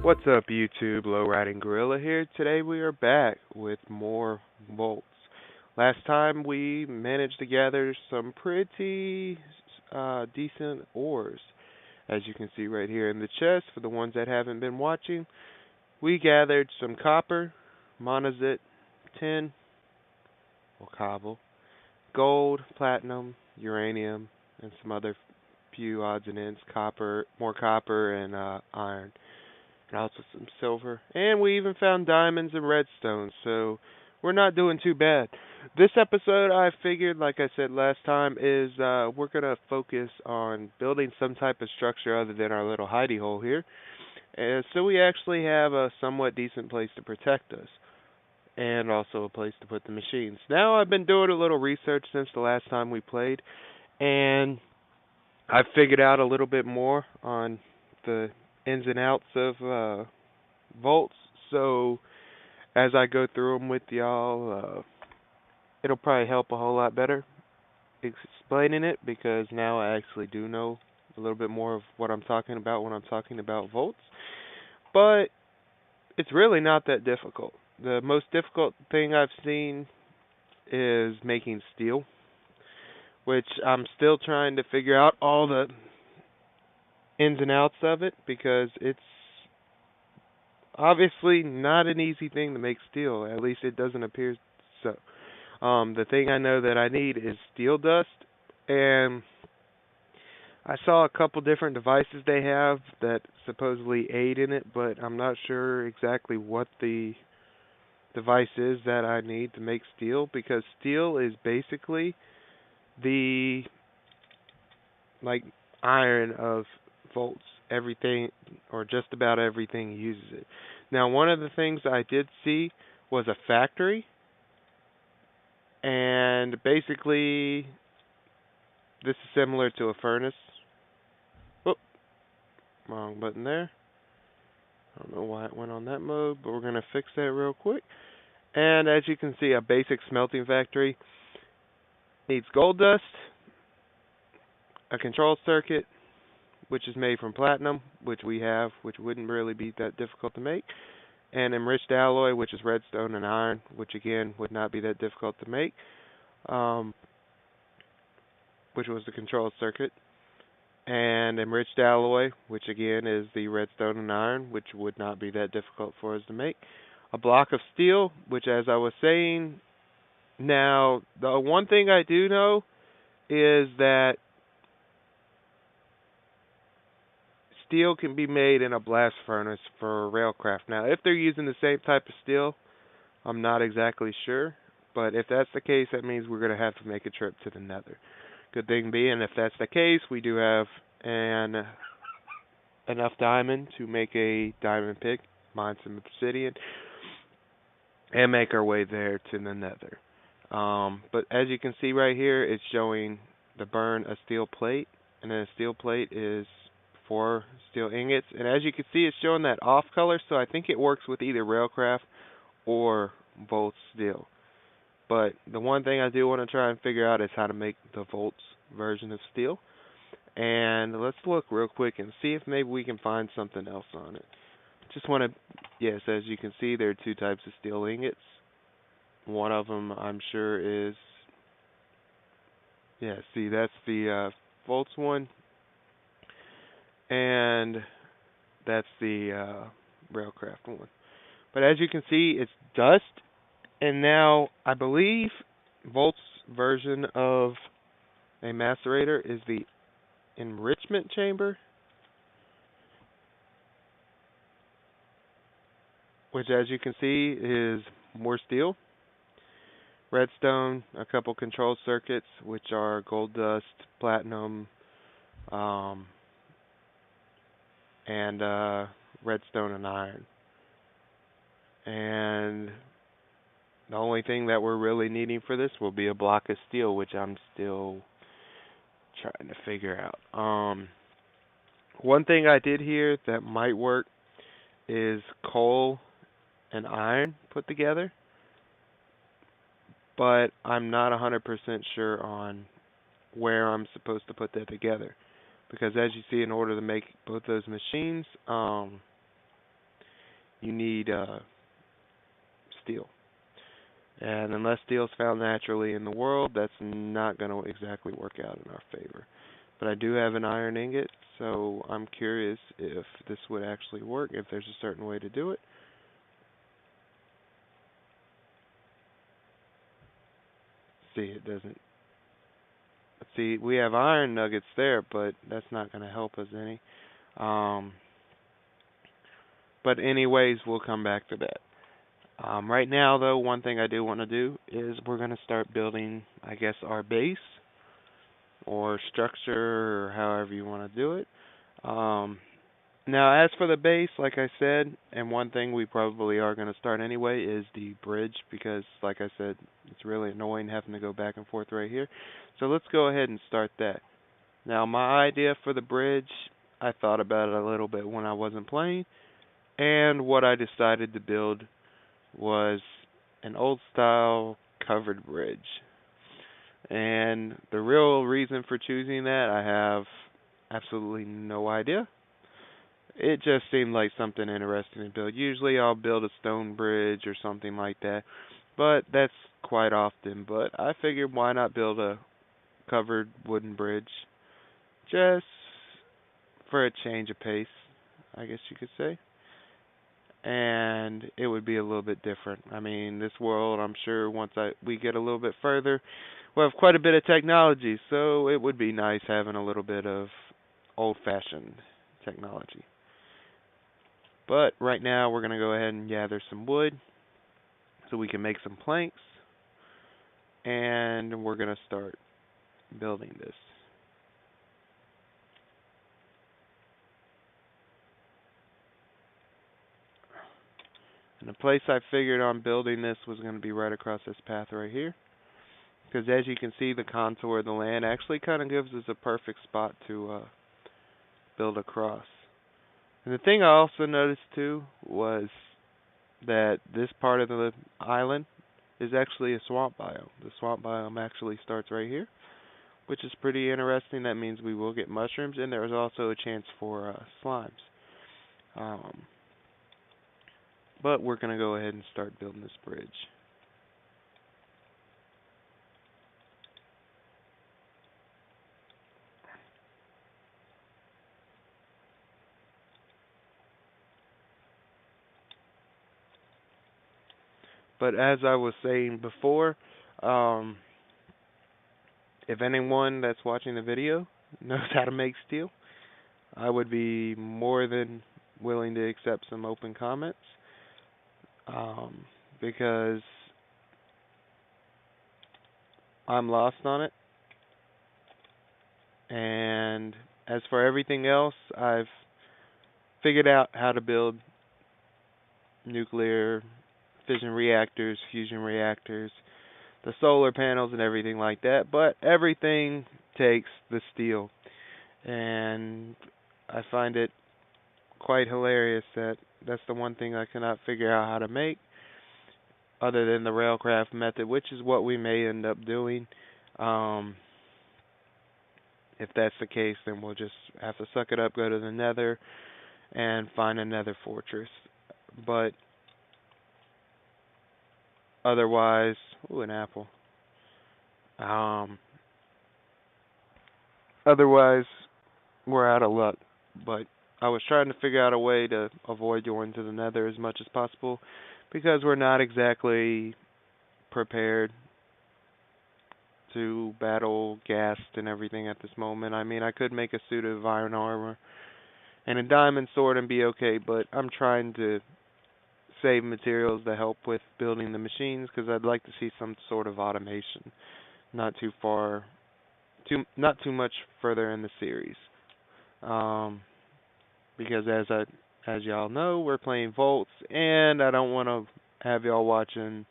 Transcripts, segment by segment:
What's up, YouTube? Low Riding Gorilla here. Today we are back with more Voltz. Last time we managed to gather some pretty decent ores. As you can see right here in the chest, for the ones that haven't been watching, we gathered some copper, monazite, tin, or cobble, gold, platinum, uranium, and some other few odds and ends, more copper, and iron. And also some silver. And we even found diamonds and redstone, so we're not doing too bad. This episode, I figured, like I said last time, is we're going to focus on building some type of structure other than our little hidey hole here. And so we actually have a somewhat decent place to protect us. And also a place to put the machines. Now, I've been doing a little research since the last time we played, and I've figured out a little bit more on the ins and outs of Voltz. So as I go through them with y'all, it'll probably help a whole lot better explaining it because now I actually do know a little bit more of what I'm talking about when I'm talking about Voltz. But it's really not that difficult. The most difficult thing I've seen is making steel, which I'm still trying to figure out all the ins and outs of it because it's obviously not an easy thing to make steel. At least it doesn't appear so. The thing I know that I need is steel dust, and I saw a couple different devices they have that supposedly aid in it, but I'm not sure exactly what the device is that I need to make steel because steel is basically the like iron of Voltz. Everything or just about everything uses it. Now, one of the things I did see was a factory, and basically this is similar to a furnace. Oh, wrong button there. I don't know why it went on that mode, but we're going to fix that real quick. And as you can see, a basic smelting factory needs gold dust, a control circuit, which is made from platinum, which we have, which wouldn't really be that difficult to make, and enriched alloy, which is redstone and iron, which again would not be that difficult to make, which was the control circuit, and enriched alloy, which again is the redstone and iron, which would not be that difficult for us to make, a block of steel, which as I was saying, now the one thing I do know is that steel can be made in a blast furnace for railcraft. Now, if they're using the same type of steel, I'm not exactly sure. But if that's the case, that means we're going to have to make a trip to the Nether. Good thing being, if that's the case, we do have enough diamond to make a diamond pick, mine some obsidian, and make our way there to the Nether. But as you can see right here, it's showing to burn a steel plate, and then a steel plate is 4 steel ingots, and as you can see, it's showing that off color, so I think it works with either Railcraft or Voltz steel. But the one thing I do want to try and figure out is how to make the Voltz version of steel. And let's look real quick and see if maybe we can find something else on it. Just want to, yes, as you can see, there are 2 types of steel ingots. One of them I'm sure is, yeah, see, that's the Voltz one. And that's the Railcraft one. But as you can see, it's dust. And now, I believe Volt's version of a macerator is the enrichment chamber, which as you can see is more steel, redstone, a couple control circuits, which are gold dust, platinum, and redstone and iron. And the only thing that we're really needing for this will be a block of steel, which I'm still trying to figure out. One thing I did hear that might work is coal and iron put together, but I'm not 100% sure on where I'm supposed to put that together. Because as you see, in order to make both those machines, you need steel. And unless steel is found naturally in the world, that's not going to exactly work out in our favor. But I do have an iron ingot, so I'm curious if this would actually work, if there's a certain way to do it. See, it doesn't. See, we have iron nuggets there, but that's not going to help us any. Um, but anyways, we'll come back to that. Right now, though, one thing I do want to do is we're going to start building, I guess, our base or structure or however you want to do it. Um, Now, as for the base, like I said, and one thing we probably are going to start anyway is the bridge because, like I said, it's really annoying having to go back and forth right here. So let's go ahead and start that. Now, my idea for the bridge, I thought about it a little bit when I wasn't playing, and what I decided to build was an old style covered bridge. And the real reason for choosing that, I have absolutely no idea. It just seemed like something interesting to build. Usually I'll build a stone bridge or something like that, but that's quite often. But I figured why not build a covered wooden bridge just for a change of pace, I guess you could say. And it would be a little bit different. I mean, this world, I'm sure once we get a little bit further, we'll have quite a bit of technology, so it would be nice having a little bit of old-fashioned technology. But right now we're going to go ahead and gather some wood so we can make some planks, and we're going to start building this. And the place I figured on building this was going to be right across this path right here. Because as you can see, the contour of the land actually kind of gives us a perfect spot to build across. And the thing I also noticed too was that this part of the island is actually a swamp biome. The swamp biome actually starts right here, which is pretty interesting. That means we will get mushrooms, and there is also a chance for slimes. Um, but we're going to go ahead and start building this bridge. But as I was saying before, um, if anyone that's watching the video knows how to make steel, I would be more than willing to accept some open comments, um, because I'm lost on it. And as for everything else, I've figured out how to build nuclear fission reactors, fusion reactors, the solar panels and everything like that, but everything takes the steel. And I find it quite hilarious that that's the one thing I cannot figure out how to make other than the railcraft method, which is what we may end up doing. Um, if that's the case, then we'll just have to suck it up, go to the nether, and find a nether fortress. But otherwise, ooh, an apple. Um, Otherwise, we're out of luck. But I was trying to figure out a way to avoid going to the nether as much as possible because we're not exactly prepared to battle ghast and everything at this moment. I mean, I could make a suit of iron armor and a diamond sword and be okay, but I'm trying to save materials to help with building the machines because I'd like to see some sort of automation, not too far, not too much further in the series. Um, because as y'all know, we're playing Voltz, and I don't want to have y'all watching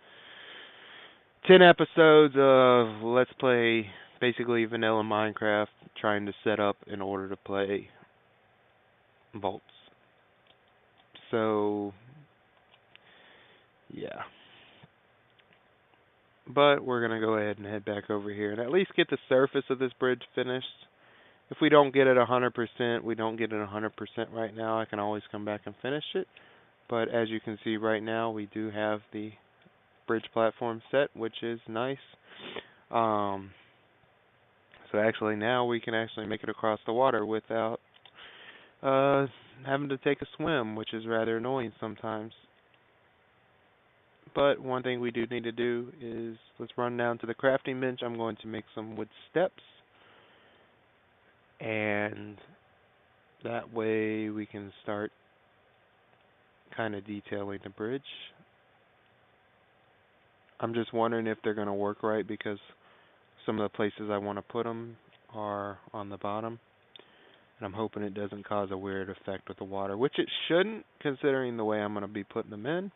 10 episodes of Let's Play basically vanilla Minecraft trying to set up in order to play Voltz. So, yeah. But we're going to go ahead and head back over here and at least get the surface of this bridge finished. If we don't get it 100%, we don't get it 100% right now, I can always come back and finish it. But as you can see right now, we do have the bridge platform set, which is nice. Um, so actually now we can actually make it across the water without uh, having to take a swim, which is rather annoying sometimes. But one thing we do need to do is let's run down to the crafting bench. I'm going to make some wood steps, and that way we can start kind of detailing the bridge. I'm just wondering if they're going to work right because some of the places I want to put them are on the bottom, and I'm hoping it doesn't cause a weird effect with the water, which it shouldn't considering the way I'm going to be putting them in,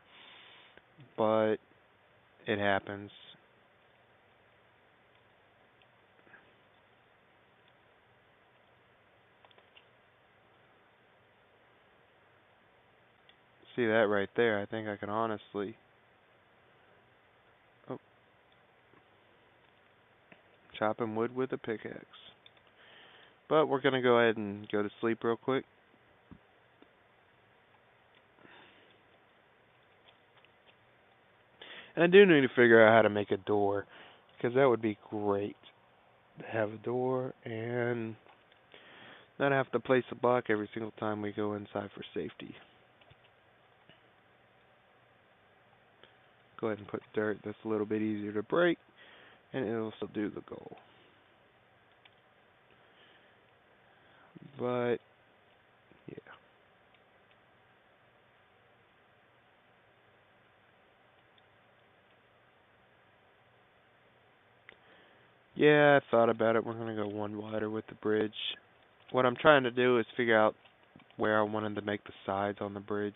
but it happens. See that right there? I think I can honestly oh, chopping wood with a pickaxe. But we're going to go ahead and go to sleep real quick. And I do need to figure out how to make a door, because that would be great to have a door and not have to place a block every single time we go inside for safety. Go ahead and put dirt that's a little bit easier to break, and it'll still do the goal. But, yeah. Yeah, I thought about it. We're going to go one wider with the bridge. What I'm trying to do is figure out where I wanted to make the sides on the bridge,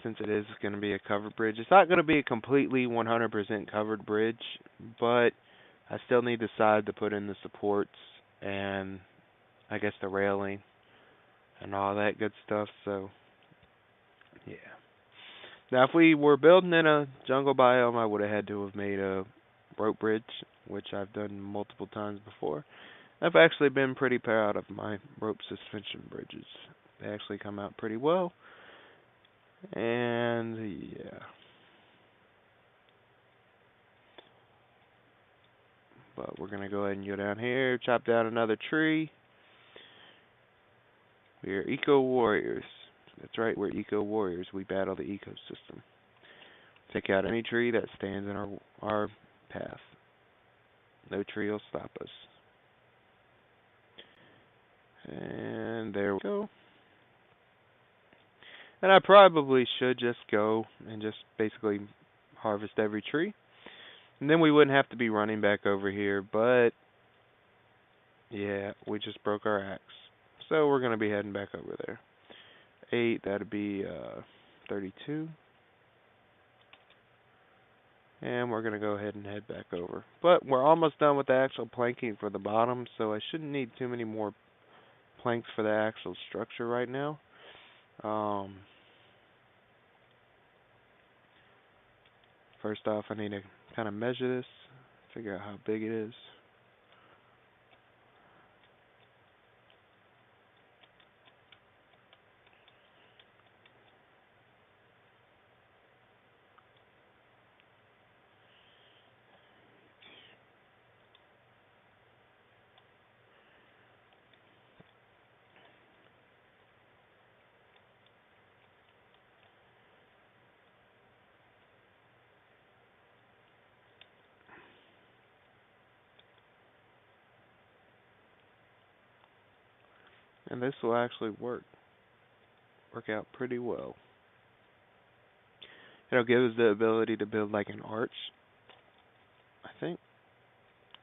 since it is going to be a covered bridge. It's not going to be a completely 100% covered bridge, but I still need the side to put in the supports and I guess the railing and all that good stuff, so yeah. Now if we were building in a jungle biome, I would have had to have made a rope bridge, which I've done multiple times before. I've actually been pretty proud of my rope suspension bridges. They actually come out pretty well. And yeah. But we're going to go ahead and go down here, chop down another tree. We are eco warriors. That's right, we're eco warriors. We battle the ecosystem. Take out any tree that stands in our path. No tree will stop us. And there we go. And I probably should just go and just basically harvest every tree. And then we wouldn't have to be running back over here, but yeah, we just broke our axe. So we're going to be heading back over there. 8, that'd be 32. And we're going to go ahead and head back over. But we're almost done with the actual planking for the bottom, so I shouldn't need too many more planks for the actual structure right now. First off, I need to kind of measure this, figure out how big it is. And this will actually work out pretty well. It'll give us the ability to build like an arch, I think.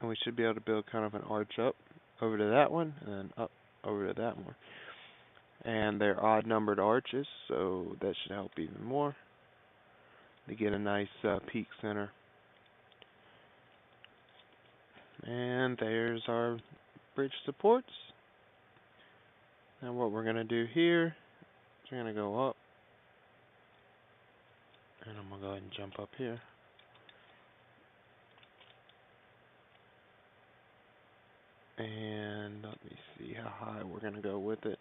And we should be able to build kind of an arch up over to that one, and then up over to that one. And they're odd numbered arches, so that should help even more to get a nice peak center. And there's our bridge supports. And what we're going to do here is we're going to go up. And I'm going to go ahead and jump up here. And let me see how high we're going to go with it.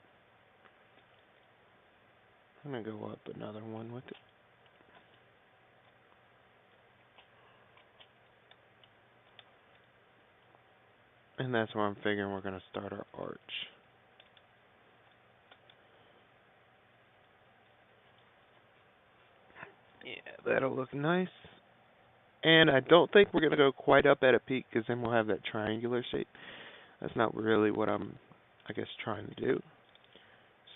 I'm going to go up another one with it. And that's where I'm figuring we're going to start our arch. Yeah, that'll look nice. And I don't think we're going to go quite up at a peak because then we'll have that triangular shape. That's not really what I'm, I guess, trying to do.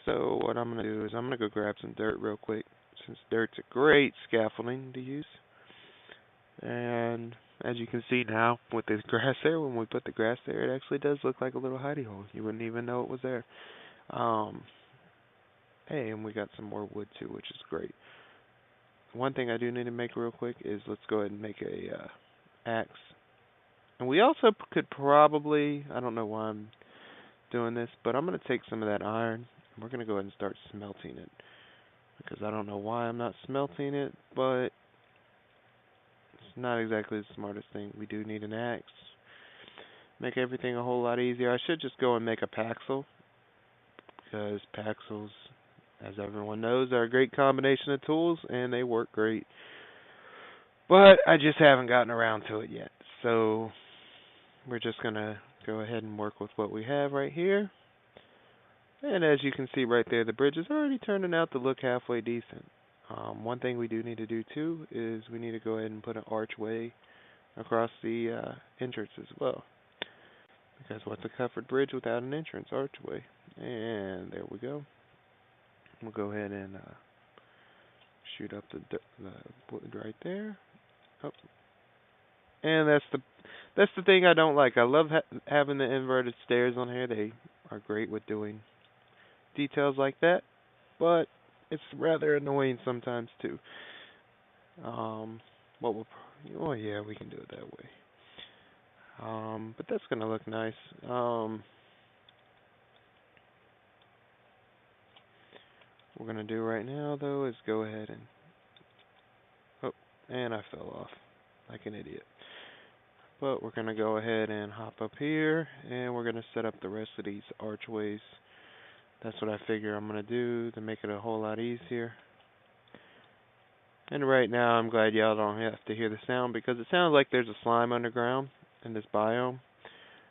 So what I'm going to do is I'm going to go grab some dirt real quick, since dirt's a great scaffolding to use. And as you can see now with this grass there, when we put the grass there, it actually does look like a little hidey hole. You wouldn't even know it was there. Um, hey, and we got some more wood too, which is great. One thing I do need to make real quick is let's go ahead and make a axe. And we also could probably, I don't know why I'm doing this, but I'm going to take some of that iron and we're going to go ahead and start smelting it. Because I don't know why I'm not smelting it, but it's not exactly the smartest thing. We do need an axe. Make everything a whole lot easier. I should just go and make a paxel, because paxels, as everyone knows, are a great combination of tools and they work great. But I just haven't gotten around to it yet. So we're just going to go ahead and work with what we have right here. And as you can see right there, the bridge is already turning out to look halfway decent. One thing we do need to do too is we need to go ahead and put an archway across the entrance as well. Because what's a covered bridge without an entrance archway? And there we go. We'll go ahead and shoot up the wood right there. Oh. And that's the thing I don't like. I love having the inverted stairs on here. They are great with doing details like that, but it's rather annoying sometimes too. What we'll, oh yeah, we can do it that way. But that's gonna look nice. What we're gonna do right now though is go ahead and, oh, and I fell off like an idiot. But we're gonna go ahead and hop up here, and we're gonna set up the rest of these archways. That's what I figure I'm going to do to make it a whole lot easier. And right now I'm glad y'all don't have to hear the sound, because it sounds like there's a slime underground in this biome.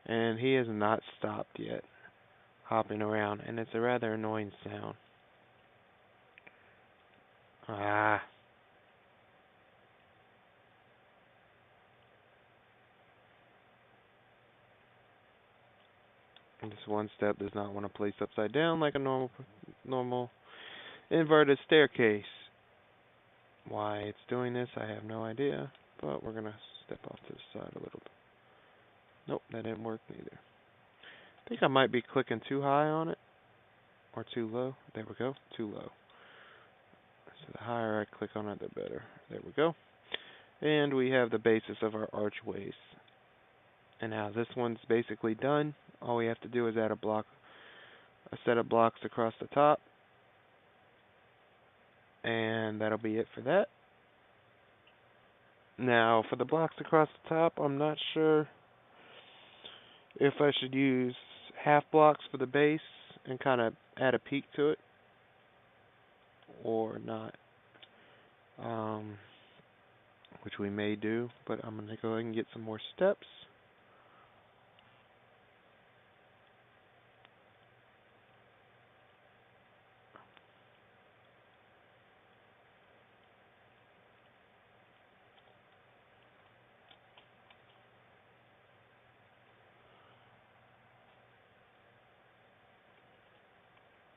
And he has not stopped yet hopping around, and it's a rather annoying sound. Ah. And this one step does not want to place upside down like a normal inverted staircase. Why it's doing this, I have no idea. But we're going to step off to the side a little bit. Nope, that didn't work neither. I think I might be clicking too high on it. Or too low. There we go. Too low. So the higher I click on it, the better. There we go. And we have the basis of our archways. And now this one's basically done. All we have to do is add a set of blocks across the top. And that'll be it for that. Now, for the blocks across the top, I'm not sure if I should use half blocks for the base and kind of add a peak to it, or not. Which we may do, but I'm going to go ahead and get some more steps.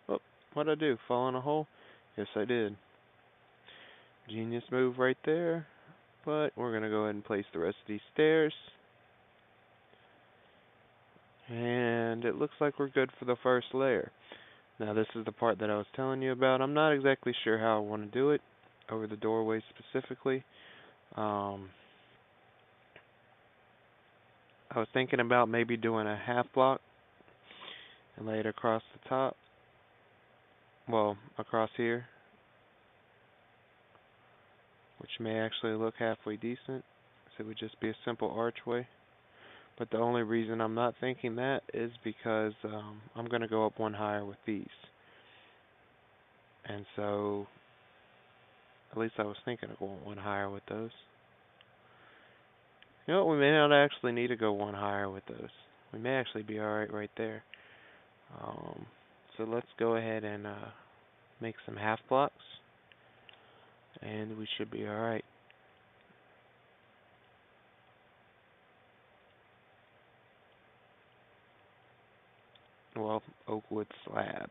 Oh, what'd I do? Fall in a hole? Yes, I did. Genius move right there. But we're going to go ahead and place the rest of these stairs. And it looks like we're good for the first layer. Now this is the part that I was telling you about. I'm not exactly sure how I want to do it, over the doorway specifically. I was thinking about maybe doing a half block and lay it across the top. Well, across here, which may actually look halfway decent. So it would just be a simple archway. But the only reason I'm not thinking that is because I'm going to go up one higher with these. And so, at least I was thinking of going one higher with those. You know what? We may not actually need to go one higher with those. We may actually be alright right there. Um, so let's go ahead and make some half blocks, and we should be alright. Well, oak wood slabs.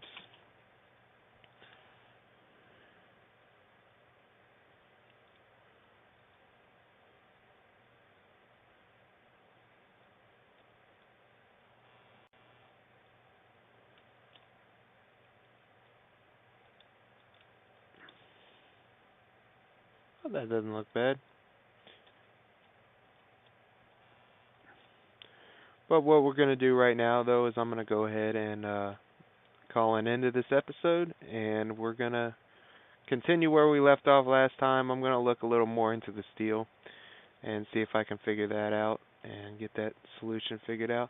Oh, that doesn't look bad. But what we're going to do right now, though, is I'm going to go ahead and call an end to this episode, and we're going to continue where we left off last time. I'm going to look a little more into the steel and see if I can figure that out and get that solution figured out.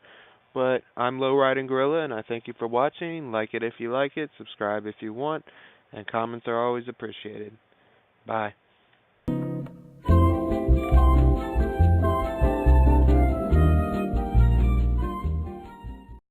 But I'm Low Riding Gorilla, and I thank you for watching. Like it if you like it, subscribe if you want, and comments are always appreciated. Bye.